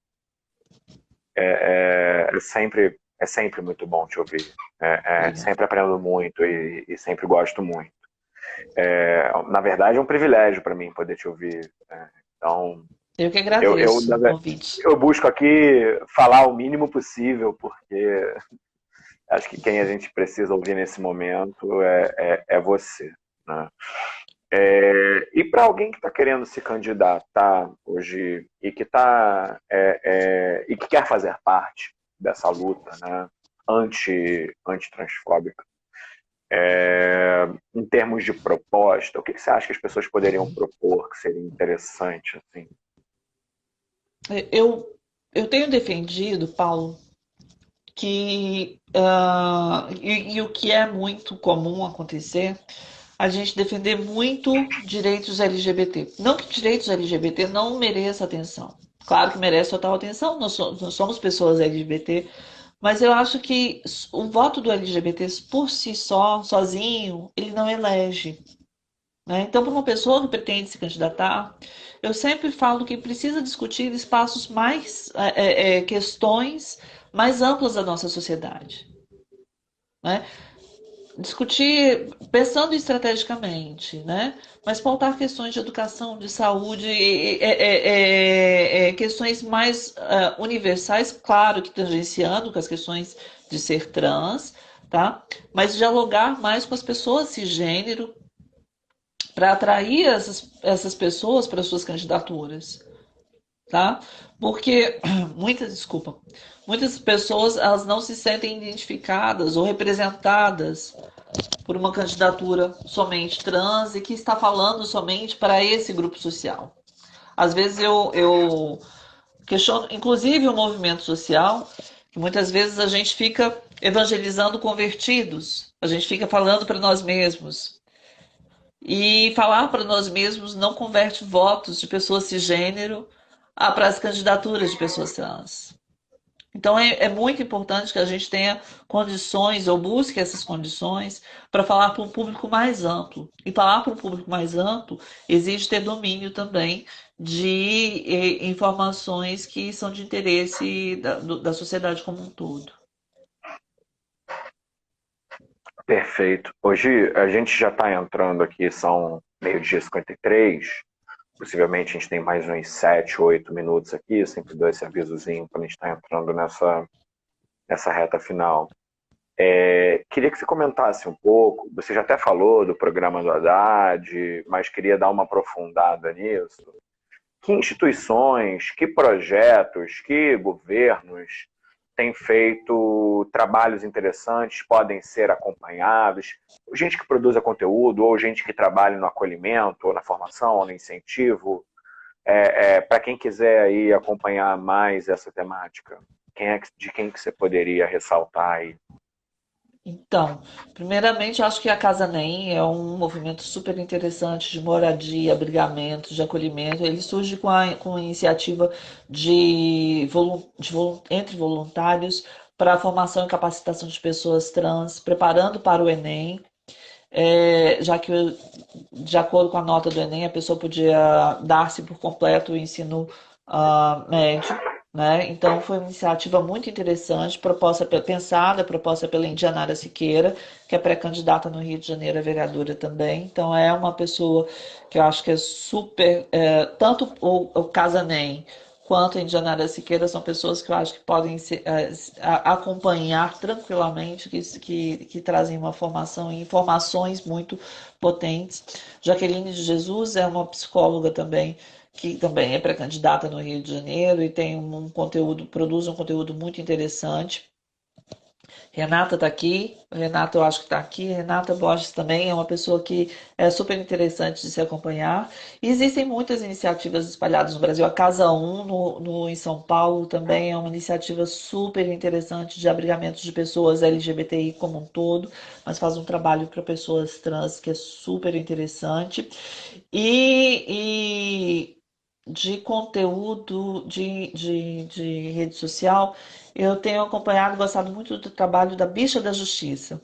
É sempre muito bom te ouvir. Obrigada. Sempre aprendo muito e sempre gosto muito. Na verdade, é um privilégio para mim poder te ouvir. Então, Eu que eu, eu, agradeço o convite. eu busco aqui falar o mínimo possível, porque acho que quem a gente precisa ouvir nesse momento é você. Né? E para alguém que está querendo se candidatar hoje e que e que quer fazer parte dessa luta, né, anti-transfóbica, em termos de proposta, o que você acha que as pessoas poderiam propor que seria interessante? Assim? Eu tenho defendido, Paulo, que e o que é muito comum acontecer, a gente defender muito direitos LGBT. Não que direitos LGBT não mereçam atenção. Claro que merece total atenção, nós somos pessoas LGBT, mas eu acho que o voto do LGBT por si só, sozinho, ele não elege. Né? Então, para uma pessoa que pretende se candidatar, eu sempre falo que precisa discutir espaços mais, questões mais amplas da nossa sociedade. Né? Discutir pensando estrategicamente, né? Mas pautar questões de educação, de saúde, questões mais universais, claro que tangenciando com as questões de ser trans, tá? Mas dialogar mais com as pessoas cisgênero, para atrair essas pessoas para suas candidaturas, tá? Porque muitas pessoas elas não se sentem identificadas ou representadas por uma candidatura somente trans e que está falando somente para esse grupo social. Às vezes eu questiono, inclusive o movimento social, que muitas vezes a gente fica evangelizando convertidos, a gente fica falando para nós mesmos. E falar para nós mesmos não converte votos de pessoas cisgênero para as candidaturas de pessoas trans. Então é muito importante que a gente tenha condições ou busque essas condições para falar para um público mais amplo. E falar para um público mais amplo exige ter domínio também de informações que são de interesse da sociedade como um todo. Perfeito. Hoje a gente já está entrando aqui, são meio-dia e 53. Possivelmente a gente tem mais uns 7, 8 minutos aqui. Eu sempre dou esse avisozinho quando a gente está entrando nessa reta final. Queria que você comentasse um pouco. Você já até falou do programa do Haddad, mas queria dar uma aprofundada nisso. Que instituições, que projetos, que governos têm feito trabalhos interessantes, podem ser acompanhados? Gente que produza conteúdo, ou gente que trabalha no acolhimento, ou na formação, ou no incentivo. Para quem quiser aí acompanhar mais essa temática, de quem que você poderia ressaltar aí? Então, primeiramente, eu acho que a Casa NEM é um movimento super interessante de moradia, abrigamento, de acolhimento. Ele surge com a iniciativa entre voluntários para a formação e capacitação de pessoas trans, preparando para o Enem, já que, de acordo com a nota do Enem, a pessoa podia dar-se por completo o ensino médio. Né? Então, foi uma iniciativa muito interessante, proposta pela Indianara Siqueira, que é pré-candidata no Rio de Janeiro a vereadora também. Então, é uma pessoa que eu acho que é super. Tanto o Casanem quanto a Indianara Siqueira são pessoas que eu acho que podem acompanhar tranquilamente, que trazem uma formação e informações muito potentes. Jaqueline de Jesus é uma psicóloga também que também é pré-candidata no Rio de Janeiro e tem um conteúdo, produz um conteúdo muito interessante. Renata está aqui, Renata eu acho que está aqui, Renata Borges também é uma pessoa que é super interessante de se acompanhar. E existem muitas iniciativas espalhadas no Brasil. A Casa 1 em São Paulo também é uma iniciativa super interessante de abrigamento de pessoas LGBTI como um todo, mas faz um trabalho para pessoas trans que é super interessante. E de conteúdo de rede social, eu tenho acompanhado, gostado muito do trabalho da Bicha da Justiça,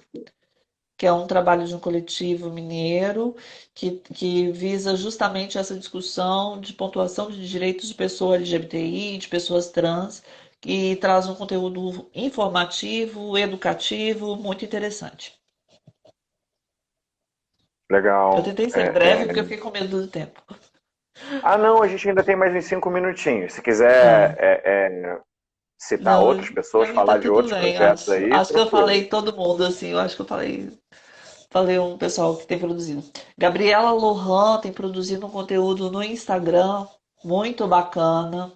que é um trabalho de um coletivo mineiro que visa justamente essa discussão de pontuação de direitos de pessoa LGBTI, de pessoas trans, e traz um conteúdo informativo, educativo, muito interessante. Eu Legal. tentei ser breve porque eu fiquei com medo do tempo. Ah, não, a gente ainda tem mais uns 5 minutinhos. Se quiser Ah. citar Não, outras pessoas, pra mim tá falar de tudo outros bem, projetos acho. aí, Acho que eu tranquilo. falei todo mundo, assim, eu acho que eu falei um pessoal que tem produzido. Gabriela Lohan tem produzido um conteúdo no Instagram muito bacana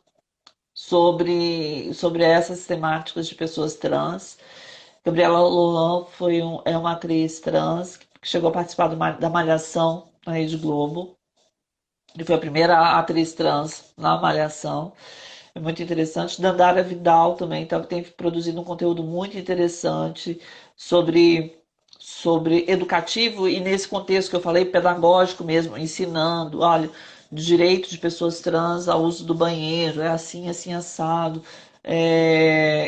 sobre essas temáticas de pessoas trans. Gabriela Lohan é uma atriz trans que chegou a participar da Malhação na Rede Globo. E foi a primeira atriz trans na Malhação. É muito interessante. Dandara Vidal também tem produzido um conteúdo muito interessante sobre, sobre educativo e nesse contexto que eu falei, pedagógico mesmo, ensinando, olha, direito de pessoas trans ao uso do banheiro, é assim, assim, assado.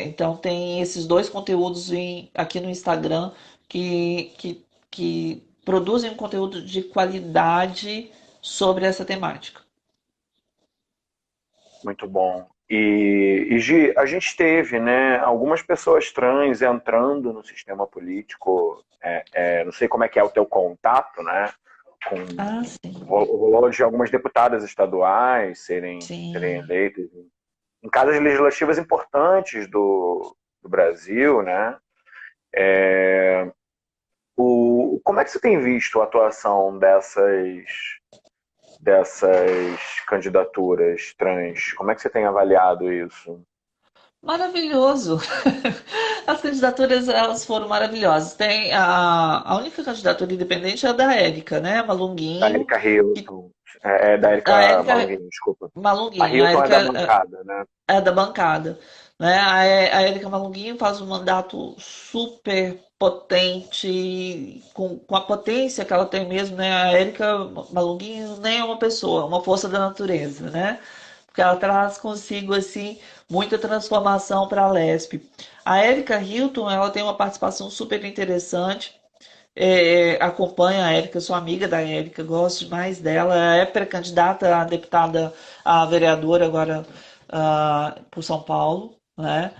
Então tem esses dois conteúdos aqui no Instagram que produzem um conteúdo de qualidade sobre essa temática. Muito bom. E Gi, a gente teve, né, algumas pessoas trans entrando no sistema político. Não sei como é que é o teu contato, né, com Ah, sim, rolou de algumas deputadas estaduais serem sim. eleitas em casas legislativas importantes do Brasil, né? Como é que você tem visto a atuação dessas candidaturas trans? Como é que você tem avaliado isso? Maravilhoso. As candidaturas elas foram maravilhosas. Tem a única candidatura independente é a da Érica, né? Da Malunguinho. Erika Que, Hilton. Da a Erika Érica Malunguinho, desculpa. A Malunguinho, a Hilton é Érica da bancada, né? é da bancada, né? A Érica Malunguinho faz um mandato super potente, com a potência que ela tem mesmo, né? A Érica Malunguinho nem é uma pessoa, é uma força da natureza, né? porque ela traz consigo assim muita transformação para a Lesp. A Érica Hilton, ela tem uma participação super interessante. Acompanho a Érica, sou amiga da Érica, gosto demais dela. É pré-candidata a deputada, a vereadora agora por São Paulo, né?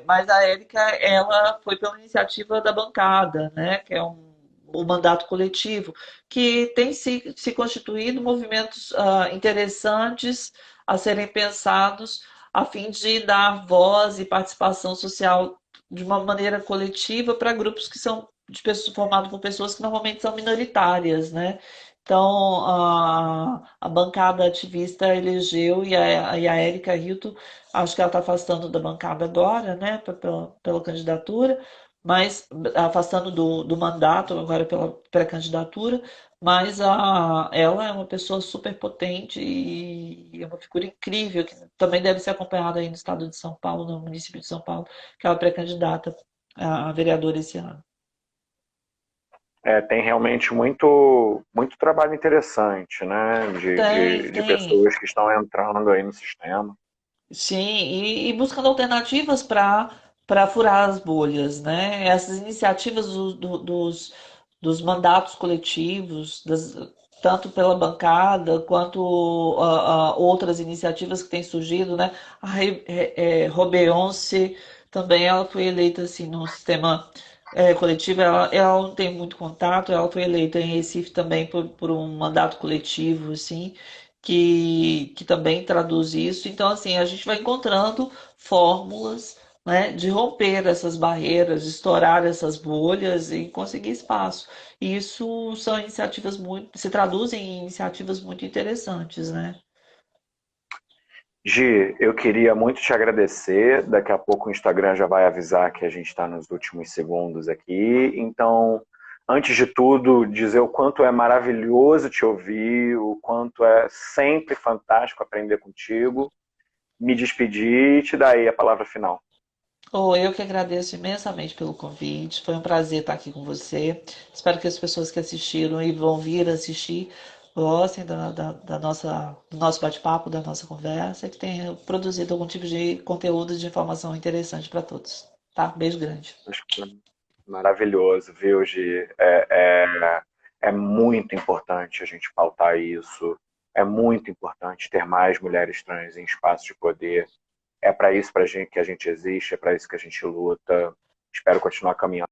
Mas a Érica, ela foi pela iniciativa da bancada, né? Que é o mandato coletivo, que tem se constituído movimentos interessantes a serem pensados a fim de dar voz e participação social de uma maneira coletiva para grupos que são de pessoas, formados por pessoas que normalmente são minoritárias, né? Então, a bancada ativista elegeu e a Érica Hilton, acho que ela está afastando da bancada agora, né, pela candidatura, mas afastando do mandato agora pela pré-candidatura, mas ela é uma pessoa super potente e é uma figura incrível, que também deve ser acompanhada aí no estado de São Paulo, no município de São Paulo, que ela é pré-candidata a vereadora esse ano. Tem realmente muito trabalho interessante, né? Tem, De tem. pessoas que estão entrando aí no sistema. Sim, e buscando alternativas para furar as bolhas, né? Essas iniciativas dos mandatos coletivos, tanto pela bancada quanto outras iniciativas que têm surgido, né? Robeonce também ela foi eleita assim no sistema coletivo. Ela não tem muito contato, ela foi eleita em Recife também por um mandato coletivo, assim que também traduz isso. Então, assim, a gente vai encontrando fórmulas, né, de romper essas barreiras, de estourar essas bolhas e conseguir espaço. E isso são iniciativas muito, se traduzem em iniciativas muito interessantes, né? Gi, eu queria muito te agradecer. Daqui a pouco o Instagram já vai avisar que a gente está nos últimos segundos aqui. Então, antes de tudo, dizer o quanto é maravilhoso te ouvir, o quanto é sempre fantástico aprender contigo. Me despedir e te dar aí a palavra final. Oh, eu que agradeço imensamente pelo convite. Foi um prazer estar aqui com você. Espero que as pessoas que assistiram e vão vir assistir gostem da nossa, do nosso bate-papo, da nossa conversa, e que tenha produzido algum tipo de conteúdo de informação interessante para todos. Tá? Beijo grande. Acho que foi maravilhoso, viu, Gi? É muito importante a gente pautar isso. É muito importante ter mais mulheres trans em espaços de poder. É para isso pra gente que a gente existe, é para isso que a gente luta. Espero continuar caminhando.